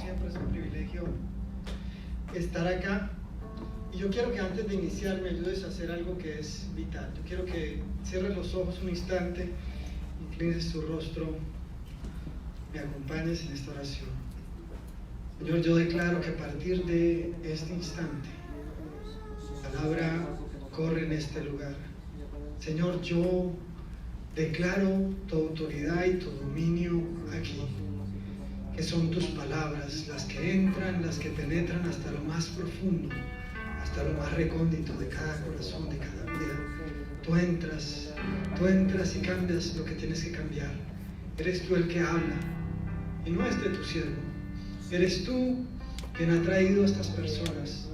siempre es un privilegio estar acá. Y yo quiero que antes de iniciar me ayudes a hacer algo que es vital. Yo quiero que cierres los ojos un instante, inclines tu rostro, me acompañes en esta oración. Señor, yo declaro que a partir de este instante, la palabra corre en este lugar. Señor, yo declaro tu autoridad y tu dominio aquí, que son tus palabras, las que entran, las que penetran hasta lo más profundo, hasta lo más recóndito de cada corazón, de cada vida. Tú entras y cambias lo que tienes que cambiar. Eres tú el que habla, y no este tu siervo. Eres tú quien ha traído a estas personas.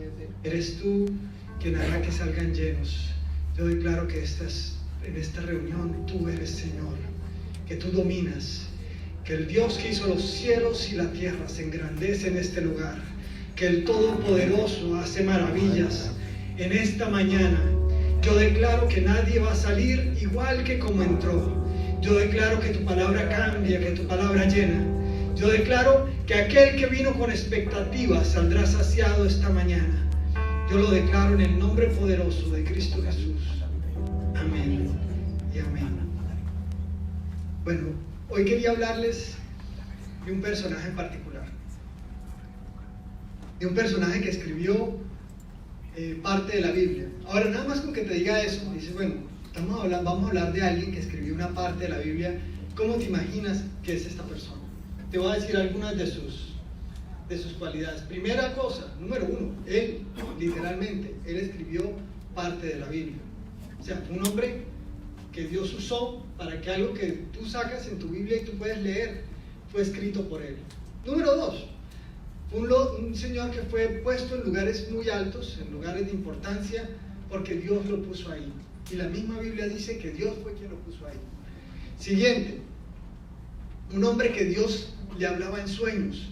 Eres tú quien hará que salgan llenos. Yo declaro que en esta reunión tú eres Señor, que tú dominas, que el Dios que hizo los cielos y la tierra se engrandece en este lugar, que el Todopoderoso hace maravillas en esta mañana. Yo declaro que nadie va a salir igual que como entró. Yo declaro que tu palabra cambia, que tu palabra llena. Yo declaro que aquel que vino con expectativas saldrá saciado esta mañana. Yo lo declaro en el nombre poderoso de Cristo Jesús. Amén y amén. Bueno, hoy quería hablarles de un personaje en particular. De un personaje que escribió parte de la Biblia. Ahora, nada más con que te diga eso, dices, bueno, vamos a hablar de alguien que escribió una parte de la Biblia. ¿Cómo te imaginas que es esta persona? Te voy a decir algunas de sus cualidades. Primera cosa, número uno, él escribió parte de la Biblia. O sea, un hombre que Dios usó para que algo que tú sacas en tu Biblia y tú puedes leer, fue escrito por él. Número dos, un señor que fue puesto en lugares muy altos, en lugares de importancia, porque Dios lo puso ahí. Y la misma Biblia dice que Dios fue quien lo puso ahí. Siguiente, un hombre que Dios le hablaba en sueños.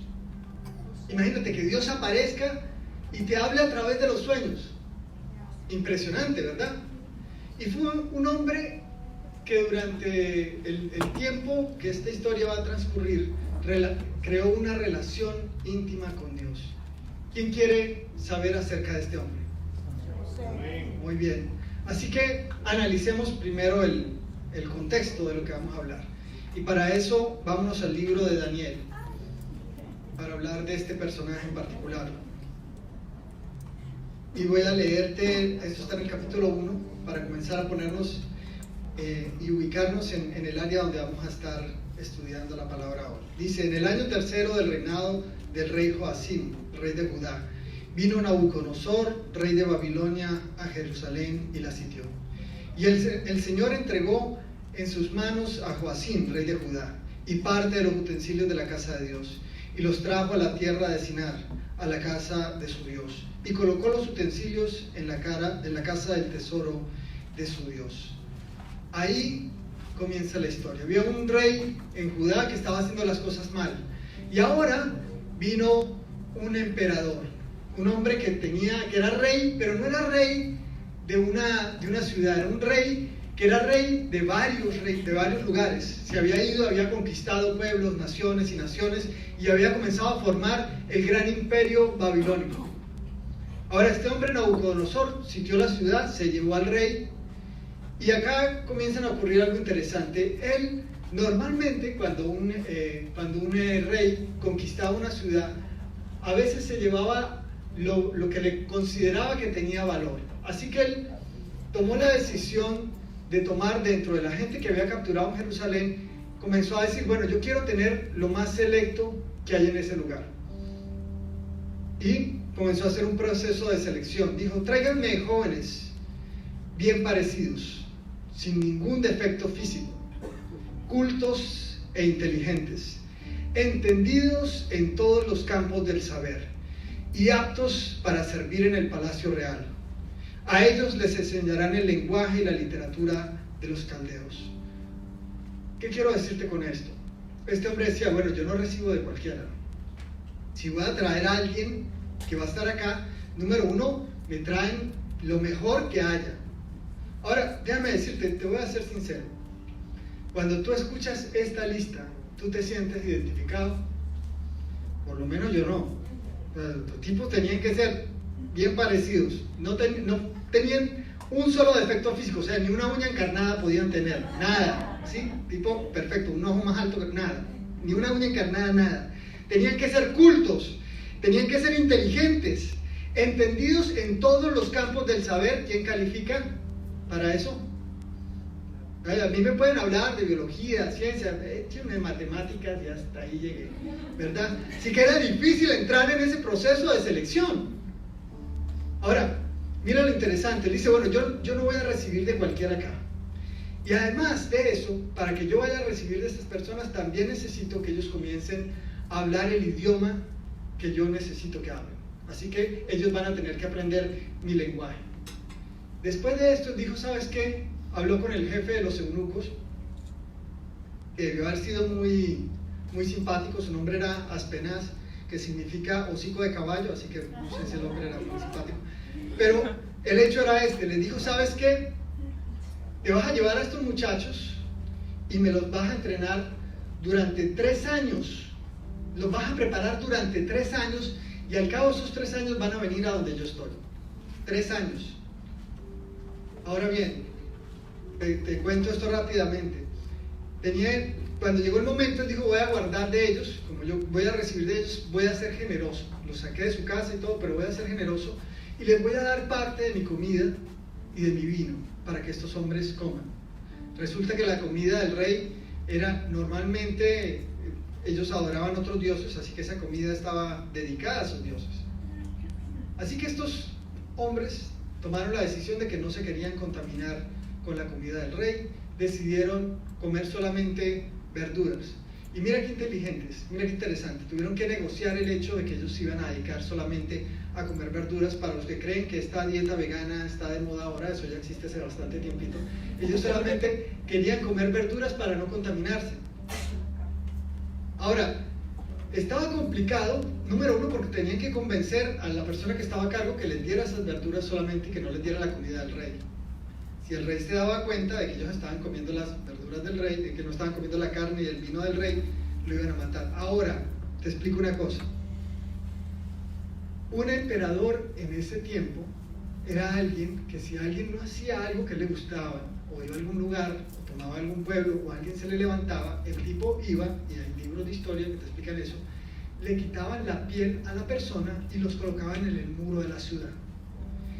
Imagínate que Dios aparezca y te hable a través de los sueños. Impresionante, ¿verdad? Y fue un hombre que durante el tiempo que esta historia va a transcurrir, creó una relación íntima con Dios. ¿Quién quiere saber acerca de este hombre? Muy bien. Así que analicemos primero el contexto de lo que vamos a hablar. Y para eso vámonos al libro de Daniel, para hablar de este personaje en particular. Y voy a leerte, esto está en el capítulo 1, para comenzar a ponernos y ubicarnos en el área donde vamos a estar estudiando la palabra ahora. Dice, en el año tercero del reinado del rey Joacim, rey de Judá, vino Nabucodonosor, rey de Babilonia, a Jerusalén y la sitió. Y el Señor entregó en sus manos a Joacim, rey de Judá, y parte de los utensilios de la casa de Dios, y los trajo a la tierra de Sinar, a la casa de su Dios, y colocó los utensilios en la casa del tesoro de su Dios. Ahí comienza la historia. Había un rey en Judá que estaba haciendo las cosas mal, y ahora vino un emperador, un hombre que era rey, pero no era rey de una ciudad, era un rey que era rey de varios lugares. Se había ido, había conquistado pueblos, naciones y naciones, y había comenzado a formar el gran imperio babilónico. Ahora este hombre Nabucodonosor sitió la ciudad, se llevó al rey, y acá comienzan a ocurrir algo interesante. Él normalmente cuando un rey conquistaba una ciudad, a veces se llevaba lo que le consideraba que tenía valor. Así que él tomó la decisión de tomar dentro de la gente que había capturado en Jerusalén, comenzó a decir, bueno, yo quiero tener lo más selecto que hay en ese lugar. Y comenzó a hacer un proceso de selección. Dijo, tráiganme jóvenes bien parecidos, sin ningún defecto físico, cultos e inteligentes, entendidos en todos los campos del saber y aptos para servir en el palacio real. A ellos les enseñarán el lenguaje y la literatura de los caldeos. ¿Qué quiero decirte con esto? Este hombre decía, bueno, yo no recibo de cualquiera. Si voy a traer a alguien que va a estar acá, número uno, me traen lo mejor que haya. Ahora, déjame decirte, te voy a ser sincero. Cuando tú escuchas esta lista, ¿tú te sientes identificado? por lo menos yo no. Los tipos tenían que ser bien parecidos, no tenían un solo defecto físico, o sea, ni una uña encarnada podían tener, nada, ¿sí? Tipo perfecto, un ojo más alto que nada, ni una uña encarnada, nada. Tenían que ser cultos, tenían que ser inteligentes, entendidos en todos los campos del saber. ¿Quién califica para eso? A mí me pueden hablar de biología, ciencia, de matemáticas y hasta ahí llegué, ¿verdad? Sí que era difícil entrar en ese proceso de selección. Ahora, mira lo interesante, él dice, bueno, yo no voy a recibir de cualquiera acá. Y además de eso, para que yo vaya a recibir de estas personas, también necesito que ellos comiencen a hablar el idioma que yo necesito que hablen. Así que ellos van a tener que aprender mi lenguaje. Después de esto, dijo, ¿sabes qué? Habló con el jefe de los eunucos, que debió haber sido muy, muy simpático. Su nombre era Aspenaz, que significa hocico de caballo, así que no sé si el nombre era muy simpático. Pero el hecho era este, les dijo, ¿sabes qué? Te vas a llevar a estos muchachos y me los vas a entrenar durante 3 años. Los vas a preparar durante 3 años y al cabo de esos 3 años van a venir a donde yo estoy. 3 años. Ahora bien, te cuento esto rápidamente. Cuando llegó el momento, él dijo, voy a guardar de ellos, como yo voy a recibir de ellos, voy a ser generoso. Los saqué de su casa y todo, pero voy a ser generoso y les voy a dar parte de mi comida y de mi vino para que estos hombres coman. Resulta que la comida del rey era normalmente, ellos adoraban otros dioses, así que esa comida estaba dedicada a sus dioses. Así que estos hombres tomaron la decisión de que no se querían contaminar con la comida del rey, decidieron comer solamente verduras. Y mira qué inteligentes, mira qué interesante, tuvieron que negociar el hecho de que ellos se iban a dedicar solamente a comer verduras. Para los que creen que esta dieta vegana está de moda ahora, eso ya existe hace bastante tiempito, ellos solamente querían comer verduras para no contaminarse. Ahora, estaba complicado, número uno, porque tenían que convencer a la persona que estaba a cargo que les diera esas verduras solamente y que no les diera la comida del rey. Si el rey se daba cuenta de que ellos estaban comiendo las verduras del rey, de que no estaban comiendo la carne y el vino del rey, lo iban a matar. Ahora, te explico una cosa. Un emperador en ese tiempo era alguien que si alguien no hacía algo que le gustaba, o iba a algún lugar, o tomaba algún pueblo, o alguien se le levantaba, el tipo iba, y hay libros de historia que te explican eso, le quitaban la piel a la persona y los colocaban en el muro de la ciudad.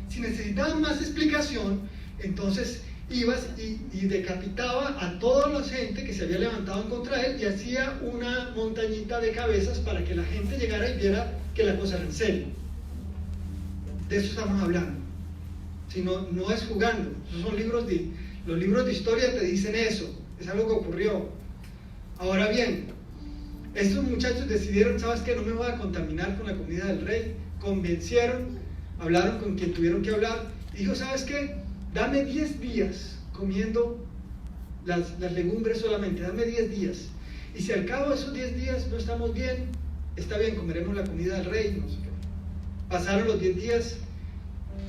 Si necesitaban más explicación, entonces ibas y decapitaba a toda la gente que se había levantado en contra de él y hacía una montañita de cabezas para que la gente llegara y viera que la cosa era en serio. De eso estamos hablando. Si no es jugando, esos son los libros de historia te dicen eso, es algo que ocurrió. Ahora bien, estos muchachos decidieron, ¿sabes qué? No me voy a contaminar con la comida del rey. Convencieron, hablaron con quien tuvieron que hablar y dijo, ¿sabes qué? Dame 10 días comiendo las legumbres solamente, dame 10 días. Y si al cabo de esos 10 días no estamos bien, está bien, comeremos la comida del rey, no sé qué. Pasaron los 10 días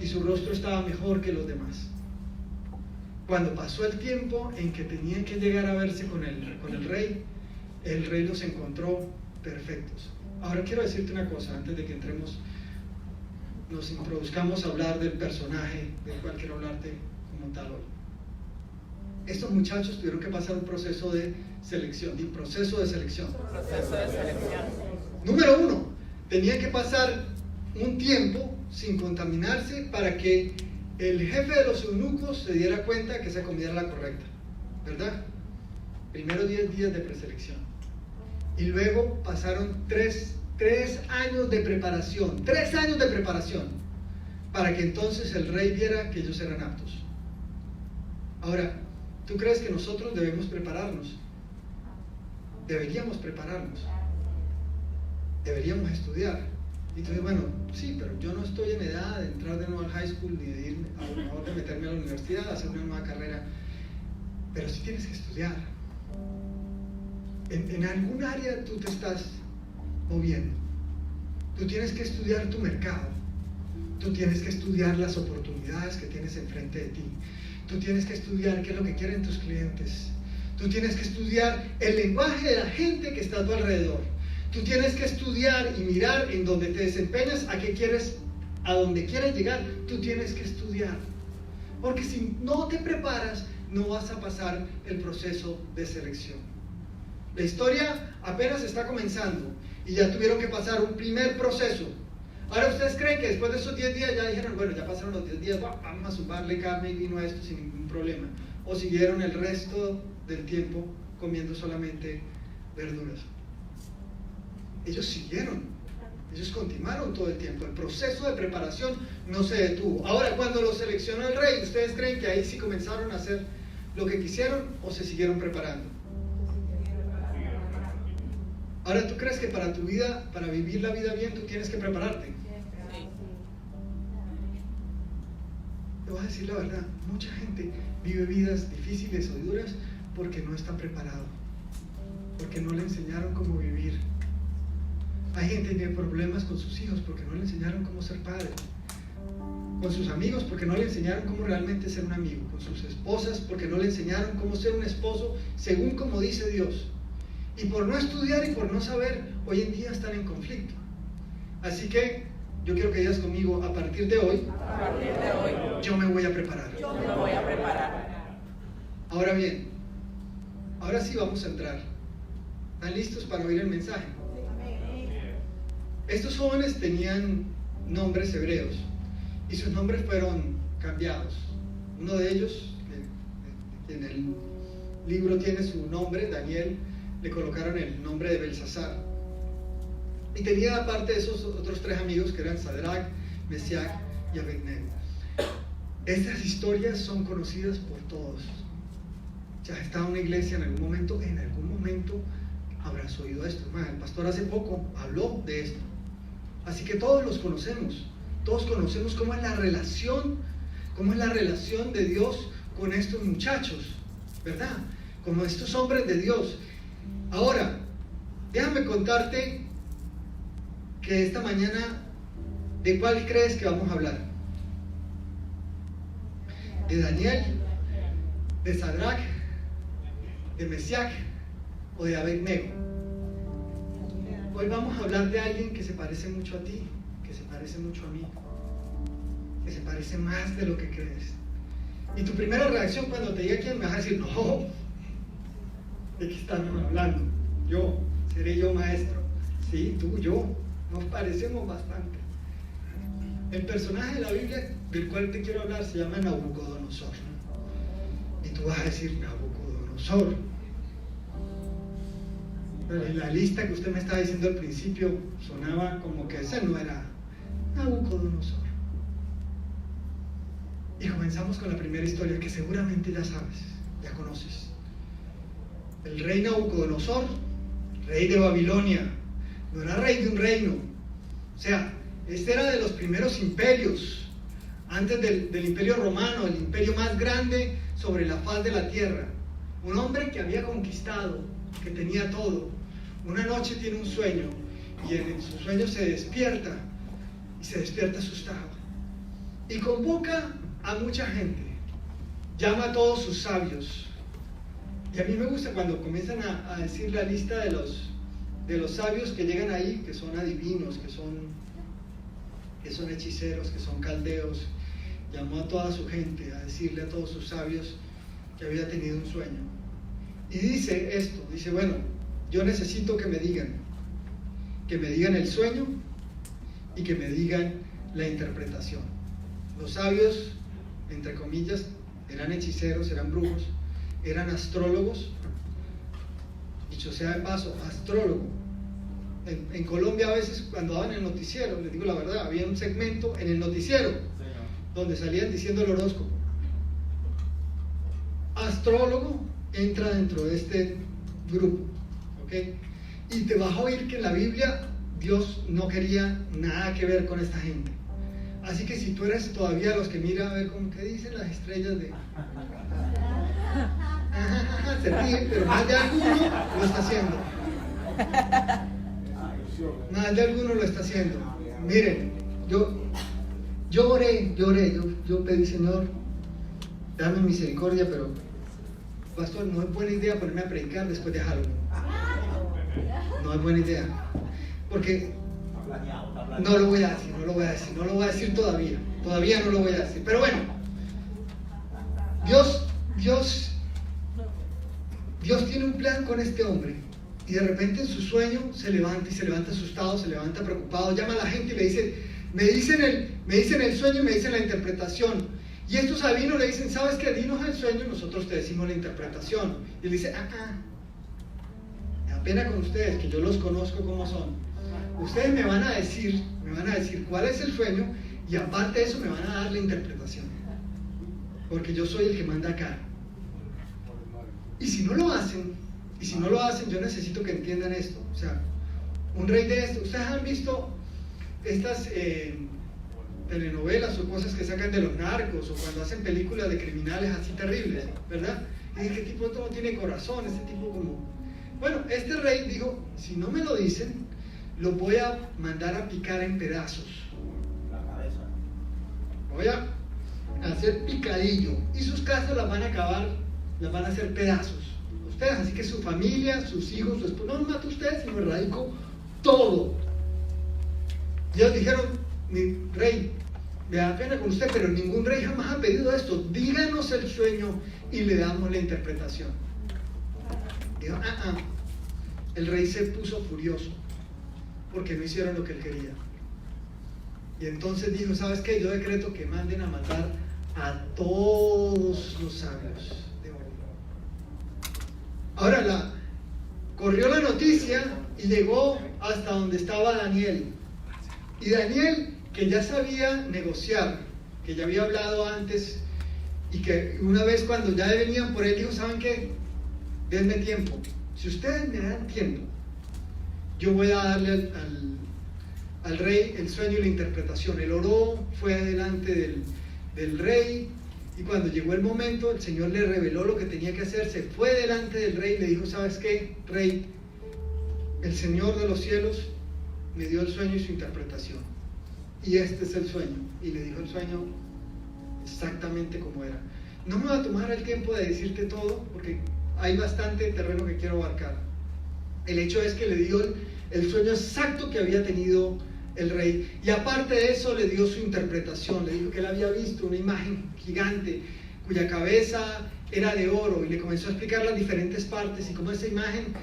y su rostro estaba mejor que los demás. Cuando pasó el tiempo en que tenían que llegar a verse con el rey los encontró perfectos. Ahora quiero decirte una cosa, antes de que nos introduzcamos a hablar del personaje del cual quiero hablarte como tal hoy. Estos muchachos tuvieron que pasar un proceso de selección. Número 1, tenían que pasar un tiempo sin contaminarse para que el jefe de los eunucos se diera cuenta que esa comida era la correcta, ¿verdad? Primero 10 días de preselección. Y luego pasaron 3 años de preparación, 3 años de preparación, para que entonces el rey viera que ellos eran aptos. Ahora, ¿tú crees que nosotros debemos prepararnos? Deberíamos prepararnos, deberíamos estudiar. Y entonces, bueno, sí, pero yo no estoy en edad de entrar de nuevo al high school, ni de irme, a lo mejor de meterme a la universidad, hacer una nueva carrera, pero sí tienes que estudiar. En algún área tú te estás moviendo. Tú tienes que estudiar tu mercado. Tú tienes que estudiar las oportunidades que tienes enfrente de ti. Tú tienes que estudiar qué es lo que quieren tus clientes. Tú tienes que estudiar el lenguaje de la gente que está a tu alrededor. Tú tienes que estudiar y mirar en donde te desempeñas, a donde quieres llegar, tú tienes que estudiar. Porque si no te preparas, no vas a pasar el proceso de selección. La historia apenas está comenzando y ya tuvieron que pasar un primer proceso. Ahora, ¿ustedes creen que después de esos 10 días ya dijeron, bueno, ya pasaron los 10 días, vamos a sumarle carne y vino a esto sin ningún problema? ¿O siguieron el resto del tiempo comiendo solamente verduras? Ellos siguieron, ellos continuaron todo el tiempo. El proceso de preparación no se detuvo. Ahora, cuando los seleccionó el rey, ¿ustedes creen que ahí sí comenzaron a hacer lo que quisieron o se siguieron preparando? Ahora, ¿tú crees que para tu vida, para vivir la vida bien, tú tienes que prepararte? Te voy a decir la verdad, mucha gente vive vidas difíciles o duras porque no está preparado, porque no le enseñaron cómo vivir. Hay gente que tiene problemas con sus hijos porque no le enseñaron cómo ser padre, con sus amigos porque no le enseñaron cómo realmente ser un amigo, con sus esposas porque no le enseñaron cómo ser un esposo según como dice Dios. Y por no estudiar y por no saber, hoy en día están en conflicto. Así que yo quiero que digas conmigo, a partir de hoy, yo me voy a preparar. Ahora bien, ahora sí vamos a entrar. ¿Están listos para oír el mensaje? Estos jóvenes tenían nombres hebreos y sus nombres fueron cambiados. Uno de ellos, que en el libro tiene su nombre, Daniel, le colocaron el nombre de Belsasar. Y tenía aparte de esos otros 3 amigos que eran Sadrach, Mesías y Abednego. Estas historias son conocidas por todos. Ya has estado en una iglesia en algún momento habrás oído esto. El pastor hace poco habló de esto. Así que todos los conocemos. Todos conocemos cómo es la relación de Dios con estos muchachos, ¿verdad? Como estos hombres de Dios. Ahora, déjame contarte que esta mañana, ¿de cuál crees que vamos a hablar? ¿De Daniel? ¿De Sadrach? ¿De Mesías? ¿O de Abednego? Hoy vamos a hablar de alguien que se parece mucho a ti, que se parece mucho a mí, que se parece más de lo que crees. Y tu primera reacción cuando te diga quién, me vas a decir, no, ¿de qué están hablando? Seré yo maestro. Sí, tú, yo, nos parecemos bastante. El personaje de la Biblia del cual te quiero hablar se llama Nabucodonosor. Y tú vas a decir, Nabucodonosor. Pero en la lista que usted me estaba diciendo al principio sonaba como que ese no era Nabucodonosor. Y comenzamos con la primera historia que seguramente ya sabes, ya conoces. El rey Nabucodonosor, rey de Babilonia, no era rey de un reino. O sea, este era de los primeros imperios, antes del imperio romano, el imperio más grande sobre la faz de la tierra. Un hombre que había conquistado, que tenía todo. Una noche tiene un sueño y en su sueño se despierta y se despierta asustado. Y convoca a mucha gente, llama a todos sus sabios. Y a mí me gusta cuando comienzan a decir la lista de los sabios que llegan ahí, que son adivinos, que son hechiceros, que son caldeos. Llamó a toda su gente a decirle a todos sus sabios que había tenido un sueño. Y dice esto, dice, bueno, yo necesito que me digan el sueño y que me digan la interpretación. Los sabios, entre comillas, eran hechiceros, eran brujos, eran astrólogos. Dicho sea de paso, astrólogo. En Colombia a veces cuando daban el noticiero, les digo la verdad, había un segmento en el noticiero donde salían diciendo el horóscopo. Astrólogo entra dentro de este grupo, ¿ok? Y te vas a oír que en la Biblia Dios no quería nada que ver con esta gente. Así que si tú eres todavía los que mira a ver como que dicen las estrellas de... se ríen, pero más de alguno lo está haciendo. Más de alguno lo está haciendo. Miren, yo oré, yo pedí, Señor, dame misericordia, pero pastor, no es buena idea ponerme a predicar después de Halloween. No es buena idea. Porque no lo voy a decir todavía. Todavía no lo voy a decir. Pero bueno, Dios tiene un plan con este hombre. Y de repente en su sueño se levanta asustado, se levanta preocupado, llama a la gente y le dice, me dicen el sueño y me dicen la interpretación. Y estos adivinos le dicen, ¿sabes qué? Dinos el sueño y nosotros te decimos la interpretación. Y él dice, me da pena con ustedes, que yo los conozco como son. Ustedes me van a decir cuál es el sueño y aparte de eso me van a dar la interpretación. Porque yo soy el que manda acá. Y si no lo hacen, yo necesito que entiendan esto. O sea, un rey de esto, ustedes han visto estas telenovelas o cosas que sacan de los narcos o cuando hacen películas de criminales así terribles, ¿verdad? Y dicen, ¿qué tipo no tiene corazón? Este tipo como... Bueno, este rey dijo, si no me lo dicen, lo voy a mandar a picar en pedazos. La cabeza. Voy a hacer picadillo y sus casas las van a acabar, las van a hacer pedazos. Ustedes, así que su familia, sus hijos, su esposo, no los mato a ustedes, sino erradico todo. Y ellos dijeron, mi rey, me da pena con usted, pero ningún rey jamás ha pedido esto. Díganos el sueño y le damos la interpretación. Dijo, El rey se puso furioso porque no hicieron lo que él quería. Y entonces dijo, ¿sabes qué? Yo decreto que manden a matar a todos los sabios. Ahora corrió la noticia y llegó hasta donde estaba Daniel. Y Daniel, que ya sabía negociar, que ya había hablado antes, y que una vez cuando ya venían por él, dijo, ¿saben qué? Denme tiempo. Si ustedes me dan tiempo, yo voy a darle al rey el sueño y la interpretación. Él oró, fue delante del rey, y cuando llegó el momento, el Señor le reveló lo que tenía que hacer, se fue delante del rey y le dijo, ¿sabes qué, rey? El Señor de los cielos me dio el sueño y su interpretación. Y este es el sueño. Y le dijo el sueño exactamente como era. No me va a tomar el tiempo de decirte todo, porque hay bastante terreno que quiero abarcar. El hecho es que le dio el sueño exacto que había tenido el rey, y aparte de eso le dio su interpretación. Le dijo que él había visto una imagen gigante cuya cabeza era de oro, y le comenzó a explicar las diferentes partes y cómo esa imagen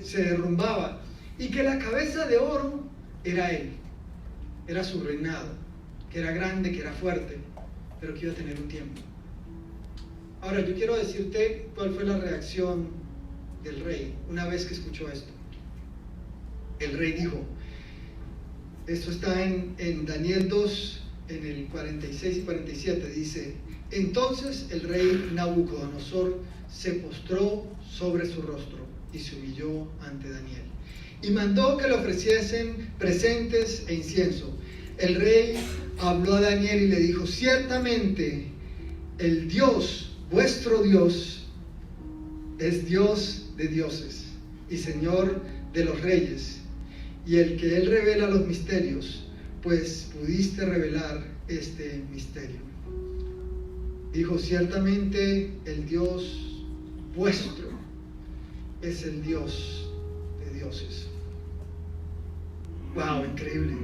se derrumbaba, y que la cabeza de oro era él, era su reinado, que era grande, que era fuerte, pero que iba a tener un tiempo. Ahora yo quiero decirte cuál fue la reacción del rey una vez que escuchó esto. El rey dijo, esto está en Daniel 2, en el 46 y 47, dice, entonces el rey Nabucodonosor se postró sobre su rostro y se humilló ante Daniel, y mandó que le ofreciesen presentes e incienso. El rey habló a Daniel y le dijo, ciertamente el Dios, vuestro Dios, es Dios de dioses y Señor de los reyes, y el que Él revela los misterios, pues pudiste revelar este misterio. Dijo, ciertamente el Dios vuestro es el Dios de dioses. ¡Wow! Increíble.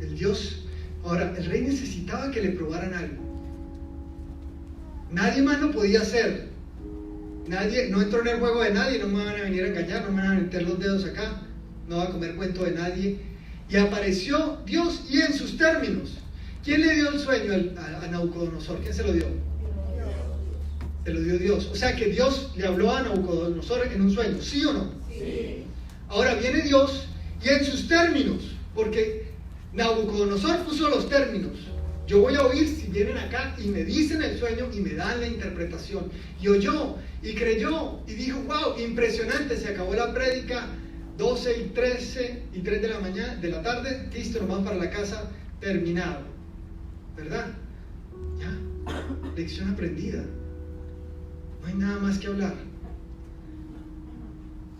El Dios. Ahora, el rey necesitaba que le probaran algo. Nadie más lo podía hacer. Nadie, no entró en el juego de nadie, no me van a venir a engañar, no me van a meter los dedos acá, no va a comer cuento de nadie. Y apareció Dios, y en sus términos. ¿Quién le dio el sueño a Nabucodonosor? ¿Quién se lo dio? Se lo dio Dios. O sea que Dios le habló a Nabucodonosor en un sueño, ¿sí o no? Sí. Ahora viene Dios y en sus términos, porque Nabucodonosor puso los términos. Yo voy a oír si vienen acá y me dicen el sueño y me dan la interpretación. Y oyó y creyó y dijo, wow, impresionante, se acabó la prédica, 12 y 13 y 3 de la tarde, listo, nomás para la casa, terminado. ¿Verdad? Ya, lección aprendida. No hay nada más que hablar.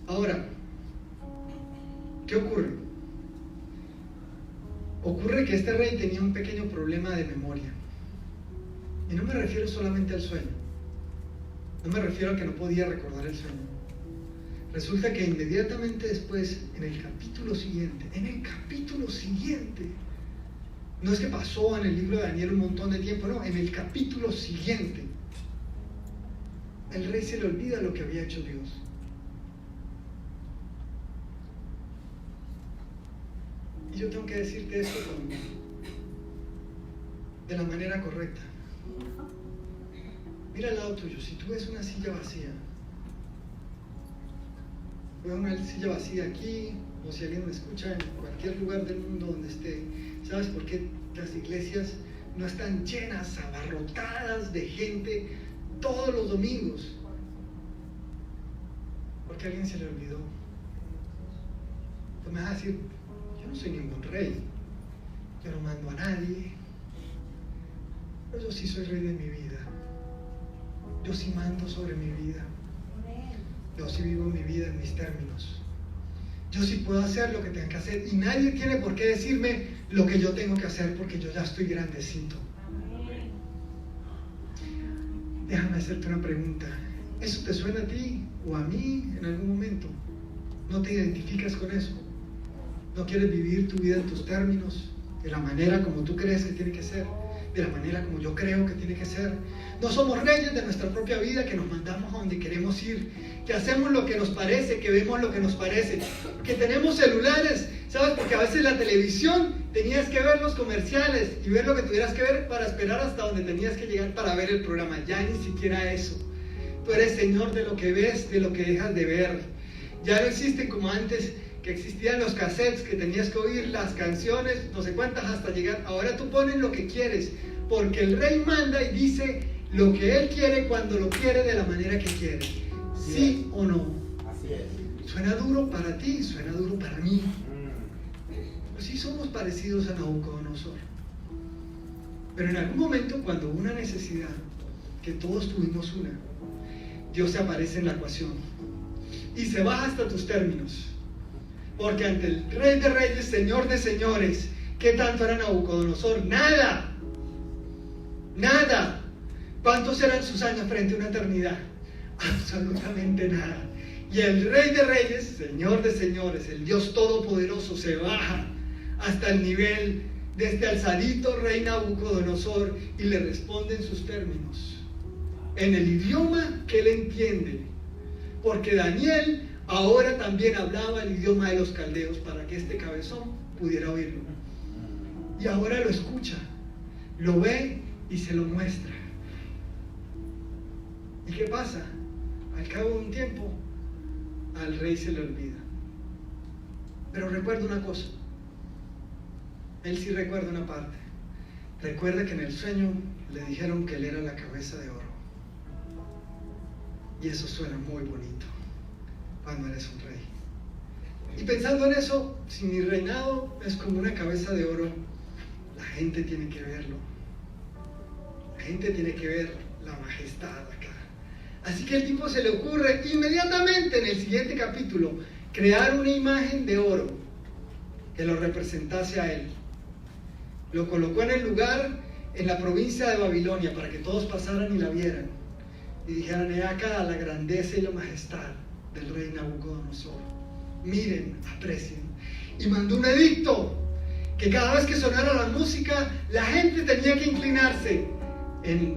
Ahora, ¿qué ocurre? Ocurre que este rey tenía un pequeño problema de memoria. Y no me refiero solamente al sueño. No me refiero a que no podía recordar el sueño. Resulta que inmediatamente después, en el capítulo siguiente, no es que pasó en el libro de Daniel un montón de tiempo, no, en el capítulo siguiente, el rey se le olvida lo que había hecho Dios. Y yo tengo que decirte esto de la manera correcta. Mira al lado tuyo, si tú ves una silla vacía, veo una silla vacía aquí, o si alguien me escucha en cualquier lugar del mundo donde esté, ¿sabes por qué las iglesias no están llenas, abarrotadas de gente todos los domingos? Porque a alguien se le olvidó. Tú me vas a decir, yo no soy ningún rey, yo no mando a nadie, pero yo sí soy rey de mi vida. Yo sí mando sobre mi vida. Yo sí vivo mi vida en mis términos. Yo sí puedo hacer lo que tenga que hacer y nadie tiene por qué decirme lo que yo tengo que hacer porque yo ya estoy grandecito. Déjame hacerte una pregunta. ¿Eso te suena a ti o a mí en algún momento? ¿No te identificas con eso? ¿No quieres vivir tu vida en tus términos? De la manera como tú crees que tiene que ser, de la manera como yo creo que tiene que ser. No somos reyes de nuestra propia vida, que nos mandamos a donde queremos ir, que hacemos lo que nos parece, que vemos lo que nos parece, que tenemos celulares, ¿sabes? Porque a veces la televisión tenías que ver los comerciales y ver lo que tuvieras que ver para esperar hasta donde tenías que llegar para ver el programa. Ya ni siquiera eso. Tú eres señor de lo que ves, de lo que dejas de ver. Ya no existen como antes, que existían los cassettes, que tenías que oír las canciones, no sé cuántas hasta llegar. Ahora tú pones lo que quieres, porque el rey manda y dice lo que él quiere, cuando lo quiere, de la manera que quiere. ¿Sí o no? Así es. Suena duro para ti, suena duro para mí. Pues sí somos parecidos a Nabucodonosor. Pero en algún momento, cuando hubo una necesidad, que todos tuvimos una, Dios se aparece en la ecuación y se baja hasta tus términos. Porque ante el Rey de Reyes, Señor de Señores, ¿qué tanto era Nabucodonosor? Nada. Nada. ¿Cuántos eran sus años frente a una eternidad? Absolutamente nada. Y el Rey de Reyes, Señor de Señores, el Dios Todopoderoso, se baja hasta el nivel de este alzadito Rey Nabucodonosor y le responde en sus términos, en el idioma que él entiende, porque Daniel ahora también hablaba el idioma de los caldeos para que este cabezón pudiera oírlo. Y ahora lo escucha, lo ve y se lo muestra. ¿Y qué pasa? Al cabo de un tiempo, al rey se le olvida. Pero recuerda una cosa. Él sí recuerda una parte. Recuerda que en el sueño le dijeron que él era la cabeza de oro. Y eso suena muy bonito cuando eres un rey. Y pensando en eso, si mi reinado es como una cabeza de oro, la gente tiene que verlo. La gente tiene que ver la majestad acá. Así que el tipo se le ocurre inmediatamente en el siguiente capítulo crear una imagen de oro que lo representase a él. Lo colocó en el lugar en la provincia de Babilonia para que todos pasaran y la vieran y dijeran: he acá la grandeza y la majestad del rey Nabucodonosor. Miren, aprecien. Y mandó un edicto que cada vez que sonara la música, la gente tenía que inclinarse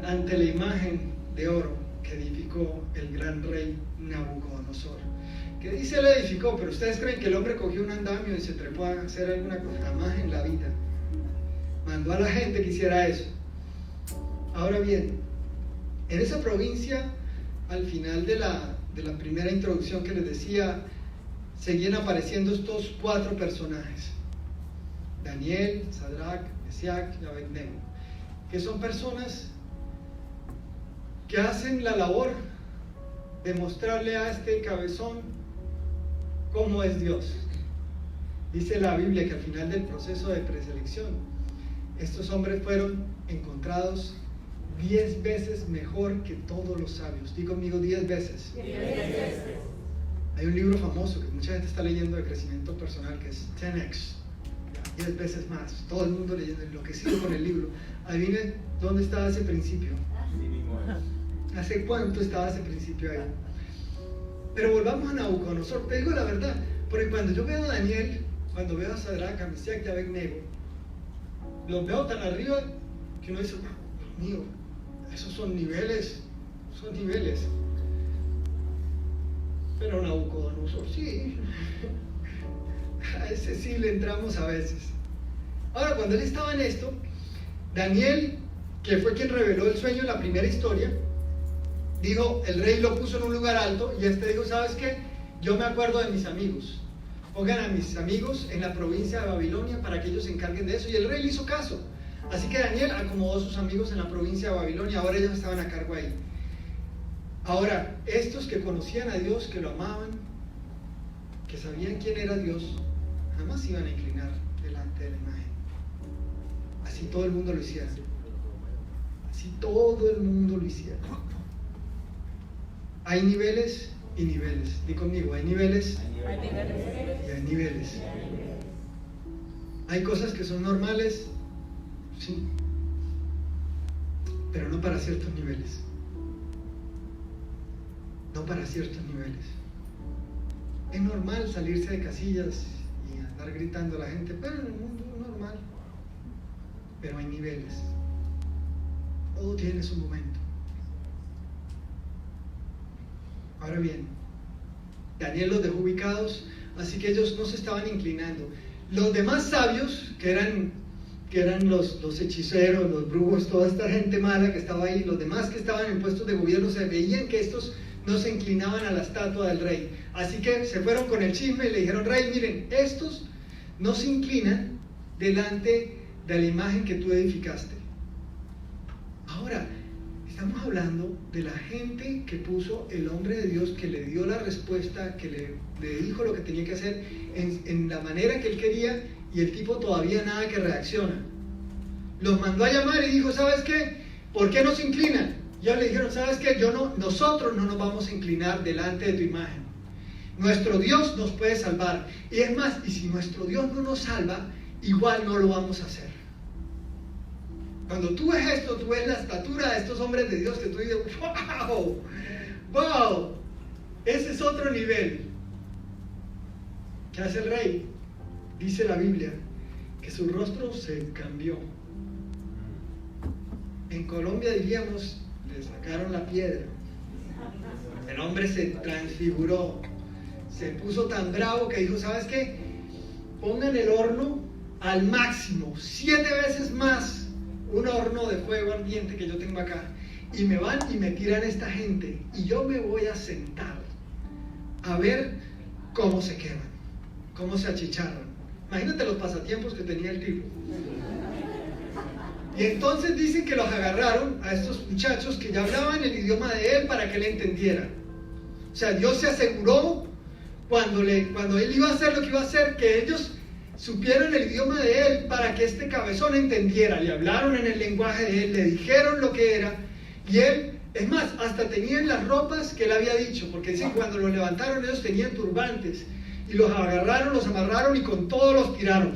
ante la imagen de oro que edificó el gran rey Nabucodonosor. Que dice le edificó, pero ustedes creen que el hombre cogió un andamio y se trepó a hacer alguna cosa. Jamás en la vida. Mandó a la gente que hiciera eso. Ahora bien, en esa provincia, al final de la primera introducción que les decía, seguían apareciendo estos 4 personajes: Daniel, Sadrach, Mesías y Abednego, que son personas que hacen la labor de mostrarle a este cabezón cómo es Dios. Dice la Biblia que al final del proceso de preselección, estos hombres fueron encontrados 10 veces mejor que todos los sabios. Di conmigo, 10 veces. 10 veces. Hay un libro famoso que mucha gente está leyendo de crecimiento personal que es 10X, 10 veces más. Todo el mundo leyendo, enloquecido con el libro. Adivinen dónde estaba ese principio. ¿Hace cuánto estaba ese principio ahí? Pero volvamos a Nabucodonosor. Te digo la verdad, porque cuando yo veo a Daniel, cuando veo a Sadrach, a Mesías y a Abednego, los veo tan arriba que uno dice, Dios mío, esos son niveles, Pero Nabucodonosor sí, a ese sí le entramos a veces. Ahora, cuando él estaba en esto, Daniel, que fue quien reveló el sueño en la primera historia, dijo, el rey lo puso en un lugar alto, y este dijo, ¿sabes qué? Yo me acuerdo de mis amigos. Pongan a mis amigos en la provincia de Babilonia para que ellos se encarguen de eso. Y el rey le hizo caso. Así que Daniel acomodó a sus amigos en la provincia de Babilonia. Ahora ellos estaban a cargo ahí. Ahora, estos que conocían a Dios, que lo amaban, que sabían quién era Dios, jamás iban a inclinar delante de la imagen. Así todo el mundo lo hiciera. Así todo el mundo lo hiciera. Hay niveles y niveles. Di conmigo, hay niveles y hay niveles. Hay cosas que son normales, sí, pero no para ciertos niveles. No para ciertos niveles. Es normal salirse de casillas y andar gritando a la gente, pero en el mundo es normal. Pero hay niveles. Todo tiene su momento. Ahora bien, Daniel los dejó ubicados, así que ellos no se estaban inclinando. Los demás sabios, que eran los hechiceros, los brujos, toda esta gente mala que estaba ahí, los demás que estaban en puestos de gobierno, se veían que estos no se inclinaban a la estatua del rey. Así que se fueron con el chisme y le dijeron, rey, miren, estos no se inclinan delante de la imagen que tú edificaste. Ahora, estamos hablando de la gente que puso el hombre de Dios, que le dio la respuesta, que le dijo lo que tenía que hacer en la manera que él quería, y el tipo todavía nada que reacciona. Los mandó a llamar y dijo, ¿sabes qué? ¿Por qué no se inclinan? Ya le dijeron, ¿sabes qué? Nosotros no nos vamos a inclinar delante de tu imagen. Nuestro Dios nos puede salvar. Y es más, y si nuestro Dios no nos salva, igual no lo vamos a hacer. Cuando tú ves esto, tú ves la estatura de estos hombres de Dios que tú dices, ¡wow! ¡Wow! Ese es otro nivel. ¿Qué hace el rey? Dice la Biblia que su rostro se cambió. En Colombia diríamos, le sacaron la piedra. El hombre se transfiguró. Se puso tan bravo que dijo, ¿sabes qué? Pongan el horno al máximo, 7 veces más. Un horno de fuego ardiente que yo tengo acá, y me van y me tiran esta gente, y yo me voy a sentar a ver cómo se queman, cómo se achicharran. Imagínate los pasatiempos que tenía el tipo. Y entonces dicen que los agarraron a estos muchachos que ya hablaban el idioma de él para que él entendiera. O sea, Dios se aseguró cuando él iba a hacer lo que iba a hacer, que ellos supieron el idioma de él para que este cabezón entendiera. Le hablaron en el lenguaje de él, le dijeron lo que era, y él, es más, hasta tenían las ropas que él había dicho, porque dicen que cuando los levantaron ellos tenían turbantes, y los agarraron, los amarraron y con todos los tiraron.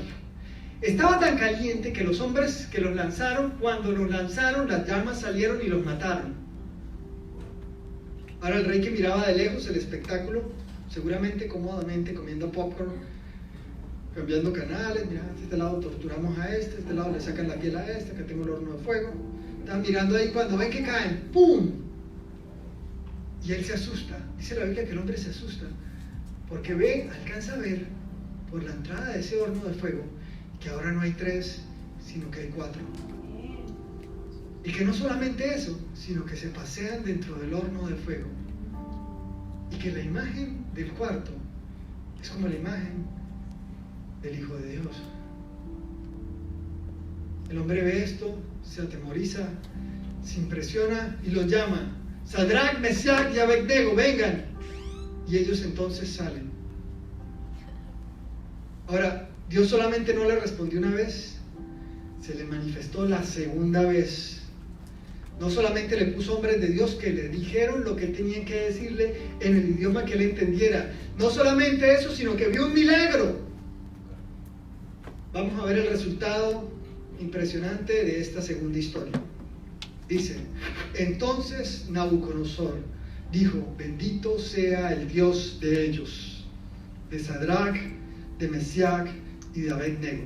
Estaba tan caliente que los hombres que los lanzaron, cuando los lanzaron, las llamas salieron y los mataron. Ahora el rey, que miraba de lejos el espectáculo, seguramente cómodamente comiendo popcorn, cambiando canales, mira, de este lado torturamos a este lado le sacan la piel a este, que tengo el horno de fuego. Están mirando ahí, cuando ven que caen, ¡pum! Y él se asusta. Dice la Biblia que el hombre se asusta, porque alcanza a ver por la entrada de ese horno de fuego que ahora no hay 3, sino que hay 4. Y que no solamente eso, sino que se pasean dentro del horno de fuego. Y que la imagen del cuarto es como la imagen del Hijo de Dios. El hombre ve esto, se atemoriza, se impresiona y los llama: Sadrach, Mesías y Abednego, vengan. Y ellos entonces salen. Ahora, Dios solamente no le respondió una vez, se le manifestó la segunda vez. No solamente le puso hombres de Dios que le dijeron lo que tenían que decirle en el idioma que él entendiera. No solamente eso, sino que vio un milagro. Vamos a ver el resultado impresionante de esta segunda historia. Dice: entonces Nabucodonosor dijo: bendito sea el Dios de ellos, de Sadrach, de Mesías y de Abed-Nego,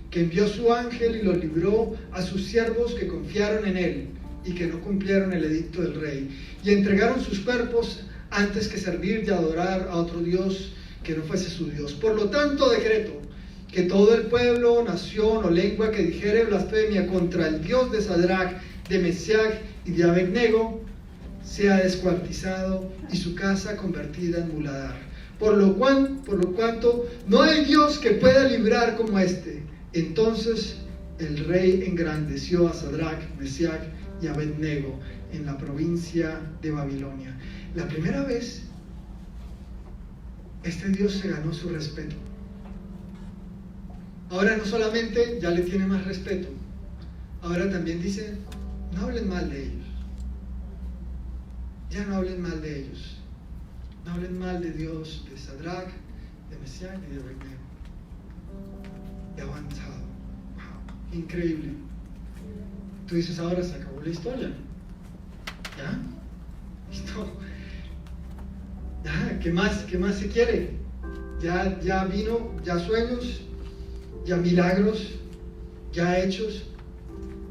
que envió su ángel y los libró a sus siervos que confiaron en él y que no cumplieron el edicto del rey, y entregaron sus cuerpos antes que servir y adorar a otro Dios que no fuese su Dios. Por lo tanto, decreto que todo el pueblo, nación o lengua que dijere blasfemia contra el Dios de Sadrach, de Mesías y de Abed-Nego sea descuartizado y su casa convertida en muladar. Por lo cuanto no hay Dios que pueda librar como este. Entonces el rey engrandeció a Sadrach, Mesías y Abed-Nego en la provincia de Babilonia. La primera vez, este Dios se ganó su respeto. Ahora no solamente ya le tiene más respeto, ahora también dice: no hablen mal de ellos. Ya no hablen mal de ellos. No hablen mal de Dios, de Sadrach, de Mesías y de Abed-Nego. Y avanzado. Wow, increíble. Tú dices: ahora se acabó la historia. ¿Ya? ¿Listo? ¿Ya? ¿Qué más se quiere? Ya vino, ya sueños, ya milagros, ya hechos.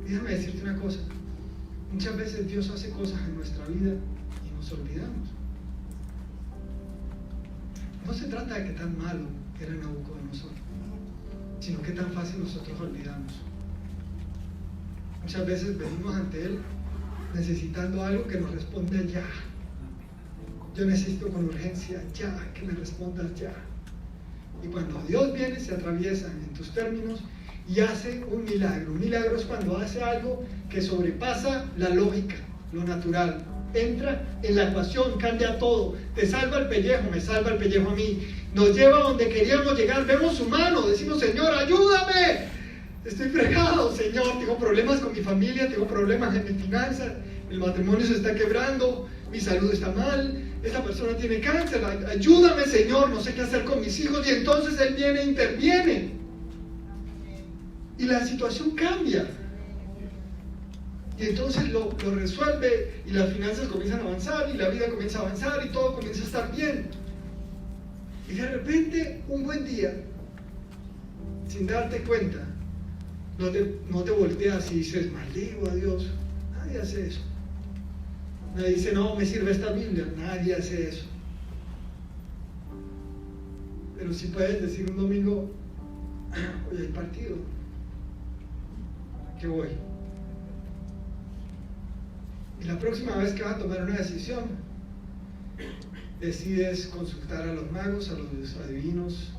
Déjame decirte una cosa. Muchas veces Dios hace cosas en nuestra vida y nos olvidamos. No se trata de que tan malo era Nabucodonosor, sino que tan fácil nosotros olvidamos. Muchas veces venimos ante Él necesitando algo que nos responda ya. Yo necesito con urgencia ya, que me respondas ya. Y cuando Dios viene, se atraviesa en tus términos y hace un milagro. Un milagro es cuando hace algo que sobrepasa la lógica, lo natural. Entra en la ecuación, cambia todo. Te salva el pellejo, me salva el pellejo a mí. Nos lleva a donde queríamos llegar. Vemos su mano, decimos: Señor, ayúdame. Estoy fregado, Señor. Tengo problemas con mi familia, tengo problemas en mi finanza. El matrimonio se está quebrando, mi salud está mal. Esta persona tiene cáncer. Ayúdame, Señor. No sé qué hacer con mis hijos. Y entonces Él viene e interviene. Y la situación cambia. Y entonces lo resuelve y las finanzas comienzan a avanzar y la vida comienza a avanzar y todo comienza a estar bien. Y de repente, un buen día, sin darte cuenta, no te volteas y dices: maldigo a Dios. Nadie hace eso. Nadie dice: no me sirve esta Biblia. Nadie hace eso. Pero sí puedes decir un domingo: hoy hay partido. ¿Para qué voy? Y la próxima vez que vas a tomar una decisión, decides consultar a los magos, a los adivinos,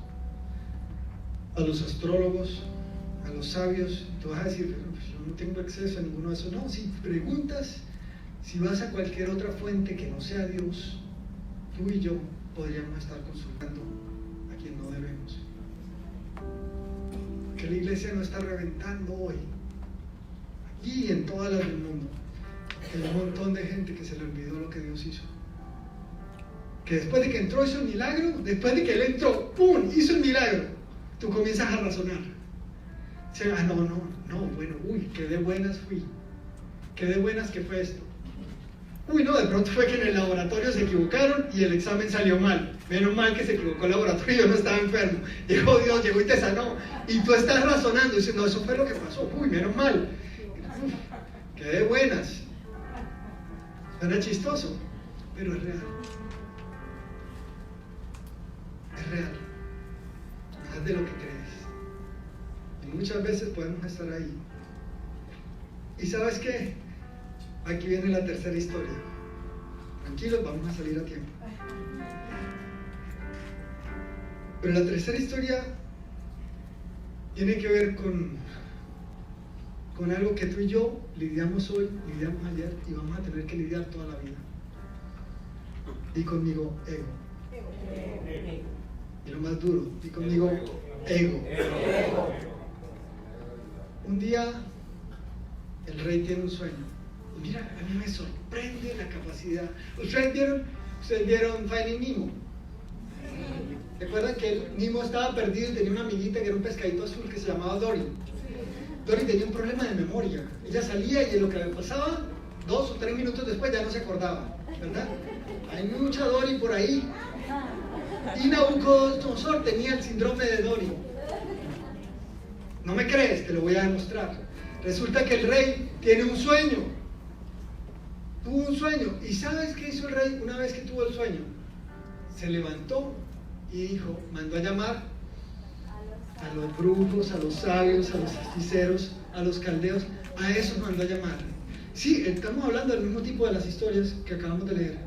a los astrólogos, a los sabios. Tú vas a decir: pues yo no tengo acceso a ninguno de esos. No, si preguntas, si vas a cualquier otra fuente que no sea Dios, tú y yo podríamos estar consultando a quien no debemos. Que la iglesia no está reventando hoy, aquí y en todas las del mundo. Hay un montón de gente que se le olvidó lo que Dios hizo. Que después de que entró hizo el milagro, después de que Él entró, ¡pum!, hizo el milagro. Tú comienzas a razonar. Bueno, qué de buenas fui. Qué de buenas que fue esto. No, de pronto fue que en el laboratorio se equivocaron y el examen salió mal. Menos mal que se equivocó el laboratorio y yo no estaba enfermo. Llegó Dios, llegó y te sanó. Y tú estás razonando y dices: no, eso fue lo que pasó. Menos mal. Qué de buenas. Suena chistoso, pero es real. Es real. Más de lo que crees. Y muchas veces podemos estar ahí. ¿Y sabes qué? Aquí viene la tercera historia. Tranquilos, vamos a salir a tiempo. Pero la tercera historia tiene que ver con algo que tú y yo lidiamos hoy, lidiamos ayer y vamos a tener que lidiar toda la vida. Di conmigo: ego. Y lo más duro, di conmigo: ego. Un día el rey tiene un sueño. Y mira, a mí me sorprende la capacidad. ¿Ustedes vieron Finding Nemo? ¿Recuerdan que Nemo estaba perdido y tenía una amiguita que era un pescadito azul que se llamaba Dory? Dory tenía un problema de memoria. Ella salía y de lo que le pasaba, 2 o 3 minutos después ya no se acordaba. ¿verdad? Hay mucha Dory por ahí. Y Nabucodonosor tenía el síndrome de Dory. ¿No me crees? Te lo voy a demostrar. Resulta que el rey tiene un sueño. Tuvo un sueño. ¿Y sabes qué hizo el rey una vez que tuvo el sueño? Se levantó y dijo, mandó a llamar a los brujos, a los sabios, a los hechiceros, a los caldeos. A esos mandó a llamar. Sí, estamos hablando del mismo tipo de las historias que acabamos de leer.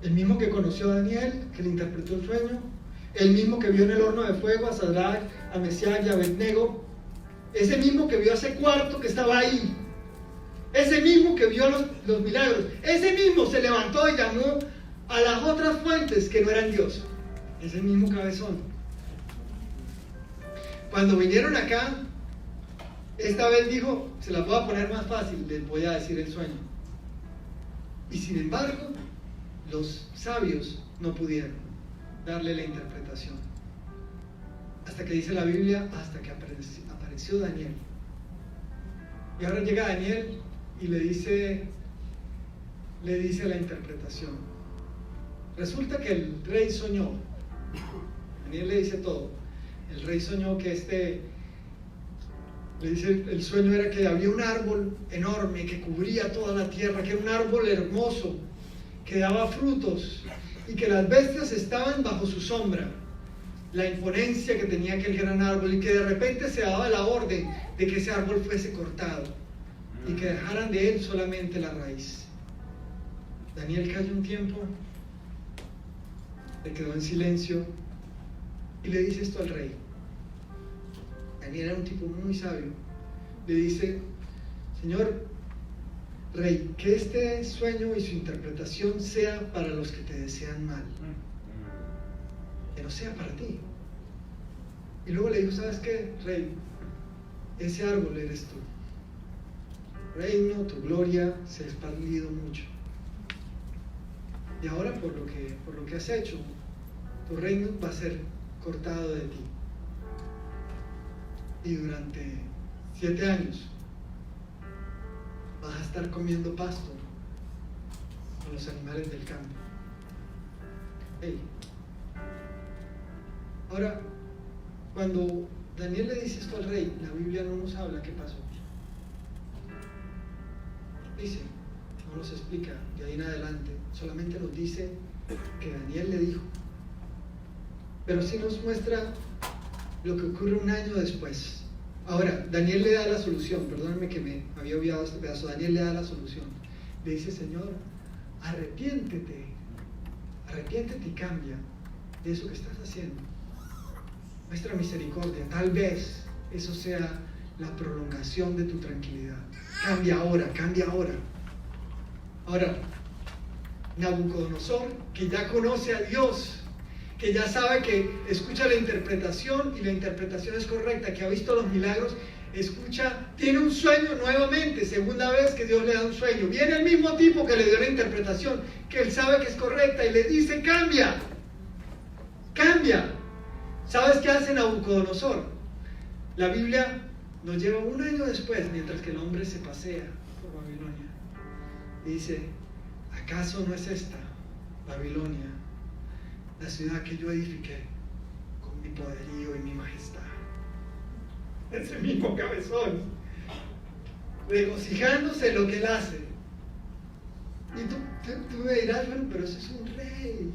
El mismo que conoció a Daniel, que le interpretó el sueño. El mismo que vio en el horno de fuego a Sadrach, a Mesías y a Abednego. Ese mismo que vio a ese cuarto que estaba ahí. Ese mismo que vio los milagros. Ese mismo se levantó y llamó a las otras fuentes que no eran Dios. Ese mismo cabezón. Cuando vinieron acá, esta vez dijo, se la voy a poner más fácil, les voy a decir el sueño. Y sin embargo, los sabios no pudieron darle la interpretación. Hasta que dice la Biblia, hasta que apareció Daniel. Y ahora llega Daniel y le dice la interpretación. Resulta que el rey soñó. Daniel le dice todo. El rey soñó que le dice, el sueño era que había un árbol enorme que cubría toda la tierra, que era un árbol hermoso, que daba frutos y que las bestias estaban bajo su sombra. La imponencia que tenía aquel gran árbol, y que de repente se daba la orden de que ese árbol fuese cortado y que dejaran de él solamente la raíz. Daniel cayó un tiempo, se quedó en silencio y le dice esto al rey. Daniel era un tipo muy sabio. Le dice, Señor rey, que este sueño y su interpretación sea para los que te desean mal, que no sea para ti. Y luego le dijo, ¿sabes qué, rey? Ese árbol eres tú. Reino, tu gloria se ha expandido mucho. Y ahora por lo que has hecho, tu reino va a ser cortado de ti. Y durante 7 años vas a estar comiendo pasto con los animales del campo. Hey. Ahora, cuando Daniel le dice esto al rey, la Biblia no nos habla qué pasó. Dice, no nos explica de ahí en adelante, solamente nos dice que Daniel le dijo. Pero sí nos muestra lo que ocurre un año después. Ahora, Daniel le da la solución, perdónenme que me había olvidado este pedazo. Daniel le da la solución. Le dice, Señor, arrepiéntete y cambia de eso que estás haciendo. Muestra misericordia, tal vez eso sea la prolongación de tu tranquilidad. Cambia ahora. Ahora, Nabucodonosor, que ya conoce a Dios, que ya sabe que escucha la interpretación y la interpretación es correcta, que ha visto los milagros, tiene un sueño nuevamente, segunda vez que Dios le da un sueño. Viene el mismo tipo que le dio la interpretación, que él sabe que es correcta y le dice, cambia. ¿Sabes qué hace Nabucodonosor? La Biblia nos lleva un año después, mientras que el hombre se pasea por Babilonia. Y dice, ¿acaso no es esta, Babilonia, la ciudad que yo edifiqué con mi poderío y mi majestad? Ese mismo cabezón, regocijándose en lo que él hace. Y tú me dirás, bueno, pero ese es un rey.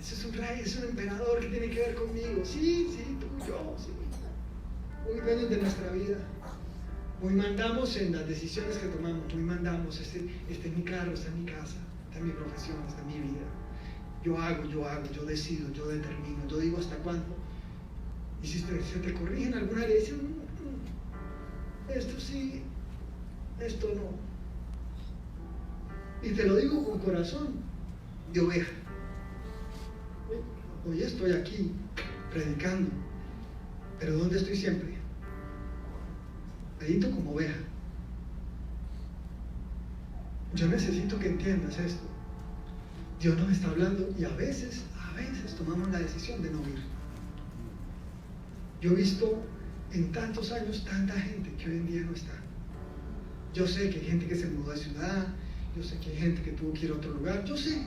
Es un emperador que tiene que ver conmigo. Sí, tú, yo, sí. Muy dueños de nuestra vida. Muy mandamos en las decisiones que tomamos. Muy mandamos, este es mi carro, esta es mi casa, esta es mi profesión, esta es mi vida. Yo hago, yo decido, yo determino, yo digo hasta cuándo. Y si se te corrige en alguna área, dices, esto sí, esto no. Y te lo digo con corazón de oveja. Hoy estoy aquí predicando, pero ¿dónde estoy siempre? Pedito como oveja. Yo necesito que entiendas esto. Dios nos está hablando y a veces tomamos la decisión de no oír. Yo he visto en tantos años tanta gente que hoy en día no está. Yo sé que hay gente que se mudó de ciudad, Yo sé que hay gente que tuvo que ir a otro lugar. Yo sé.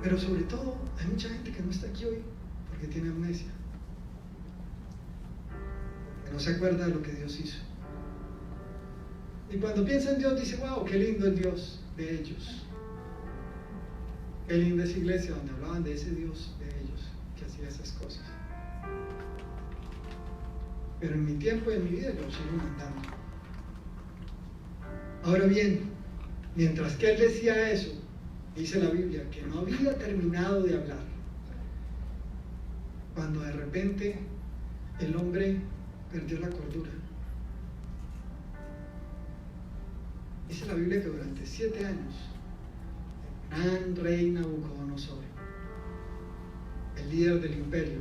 Pero sobre todo, hay mucha gente que no está aquí hoy porque tiene amnesia. Que no se acuerda de lo que Dios hizo. Y cuando piensa en Dios, dice, wow, qué lindo el Dios de ellos. Qué linda esa iglesia donde hablaban de ese Dios de ellos, que hacía esas cosas. Pero en mi tiempo y en mi vida yo sigo mandando. Ahora bien, mientras que él decía eso, dice la Biblia que no había terminado de hablar, cuando de repente el hombre perdió la cordura. Dice la Biblia que durante 7 años el gran rey Nabucodonosor, el líder del imperio,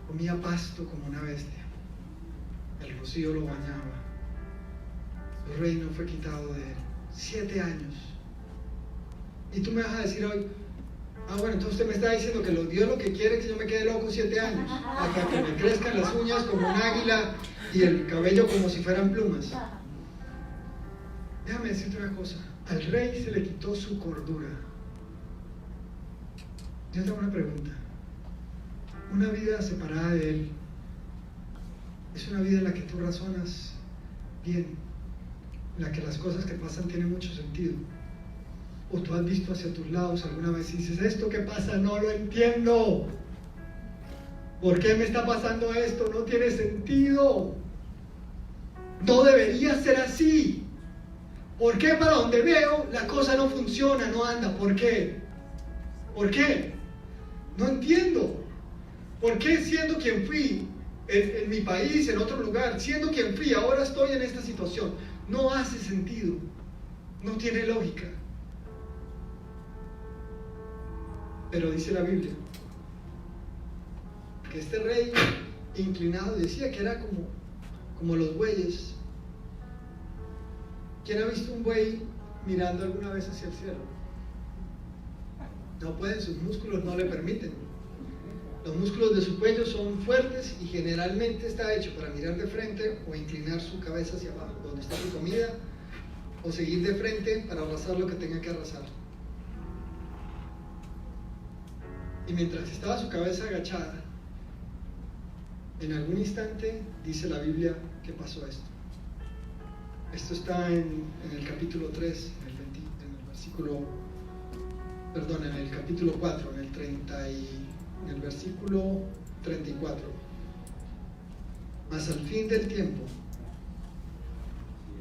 comía pasto como una bestia. El rocío lo bañaba. Su reino fue quitado de él. 7 años. Y tú me vas a decir hoy, bueno, entonces usted me está diciendo que Dios lo que quiere es que yo me quede loco 7 años, hasta que me crezcan las uñas como un águila y el cabello como si fueran plumas. Déjame decirte una cosa, al rey se le quitó su cordura. Yo tengo una pregunta. Una vida separada de él es una vida en la que tú razonas bien, en la que las cosas que pasan tienen mucho sentido. O tú has visto hacia tus lados alguna vez y dices, esto que pasa no lo entiendo. ¿Por qué me está pasando esto? No tiene sentido. No debería ser así. ¿Por qué para donde veo la cosa no funciona, no anda? ¿Por qué? ¿Por qué? No entiendo. ¿Por qué siendo quien fui en mi país, en otro lugar, siendo quien fui, ahora estoy en esta situación? No hace sentido. No tiene lógica. Pero dice la Biblia que este rey inclinado decía que era como los bueyes. ¿Quién ha visto un buey mirando alguna vez hacia el cielo? No pueden, sus músculos no le permiten. Los músculos de su cuello son fuertes y generalmente está hecho para mirar de frente o inclinar su cabeza hacia abajo, donde está su comida, o seguir de frente para arrasar lo que tenga que arrasar. Y mientras estaba su cabeza agachada, en algún instante dice la Biblia que pasó esto. Esto está en el capítulo 3, en el capítulo 4, en el versículo 34. Mas al fin del tiempo,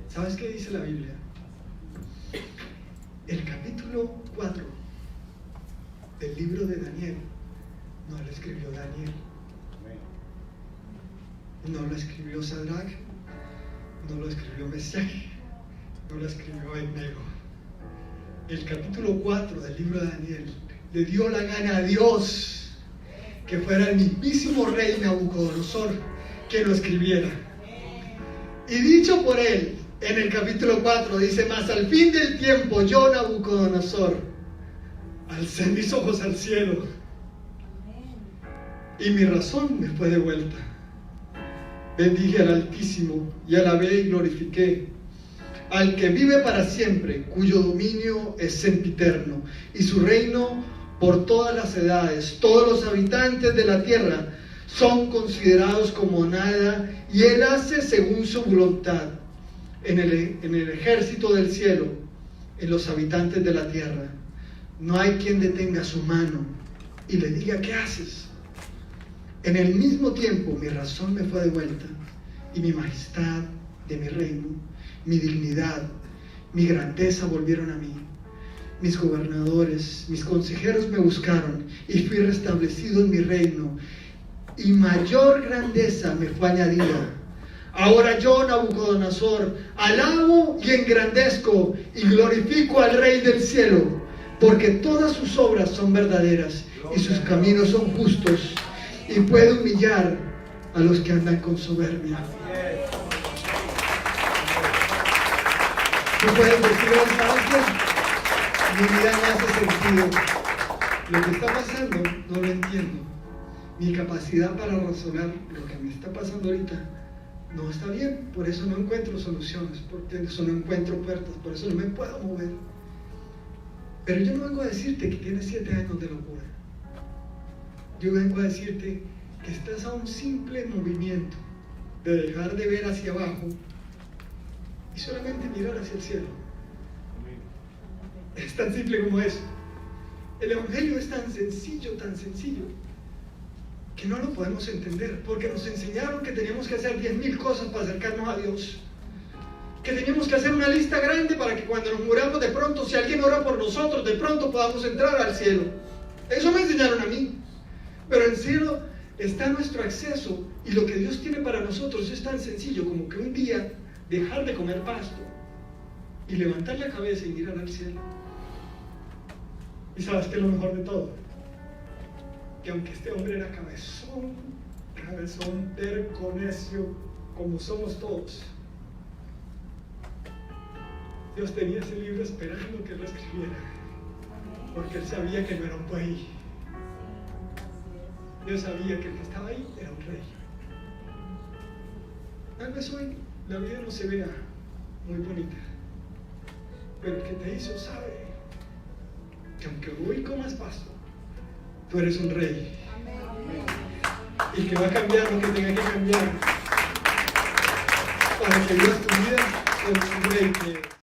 ¿sabes qué dice la Biblia? El capítulo 4 del libro de Daniel no lo escribió Daniel, no lo escribió Sadrach, no lo escribió Mesach, no lo escribió Abednego. El capítulo 4 del libro de Daniel le dio la gana a Dios que fuera el mismísimo rey Nabucodonosor que lo escribiera. Y dicho por él, en el capítulo 4 dice, mas al fin del tiempo yo, Nabucodonosor, alcé mis ojos al cielo y mi razón me fue devuelta. Bendije al Altísimo y alabé y glorifiqué al que vive para siempre, cuyo dominio es sempiterno y su reino por todas las edades. Todos los habitantes de la tierra son considerados como nada y él hace según su voluntad en el ejército del cielo, en los habitantes de la tierra. No hay quien detenga su mano y le diga, ¿qué haces? En el mismo tiempo mi razón me fue devuelta y mi majestad de mi reino, mi dignidad, mi grandeza volvieron a mí. Mis gobernadores, mis consejeros me buscaron y fui restablecido en mi reino y mayor grandeza me fue añadida. Ahora yo, Nabucodonosor, alabo y engrandezco y glorifico al Rey del cielo, porque todas sus obras son verdaderas y sus caminos son justos, y puede humillar a los que andan con soberbia. Tú puedes decir, ¿sabes? Mi vida no hace sentido. Lo que está pasando no lo entiendo. Mi capacidad para razonar lo que me está pasando ahorita no está bien, por eso no encuentro soluciones, por eso no encuentro puertas, por eso no me puedo mover. Pero yo no vengo a decirte que tienes 7 años de locura. Yo vengo a decirte que estás a un simple movimiento de dejar de ver hacia abajo y solamente mirar hacia el cielo. Es tan simple como eso. El Evangelio es tan sencillo, que no lo podemos entender, porque nos enseñaron que teníamos que hacer 10.000 cosas para acercarnos a Dios, que teníamos que hacer una lista grande para que cuando nos muramos de pronto, si alguien ora por nosotros, de pronto podamos entrar al cielo. Eso me enseñaron a mí. Pero en el cielo está nuestro acceso, y lo que Dios tiene para nosotros es tan sencillo como que un día dejar de comer pasto y levantar la cabeza y mirar al cielo. ¿Y sabes qué es lo mejor de todo? Que aunque este hombre era cabezón, terco, necio, como somos todos, Dios tenía ese libro esperando que lo escribiera, porque Él sabía que no era un buey. Dios sabía que el que estaba ahí era un rey. Tal vez hoy la vida no se vea muy bonita, pero el que te hizo sabe que aunque hoy comas pasto, tú eres un rey. Amén. Y que va a cambiar lo que tenga que cambiar para que vivas tu vida como un rey que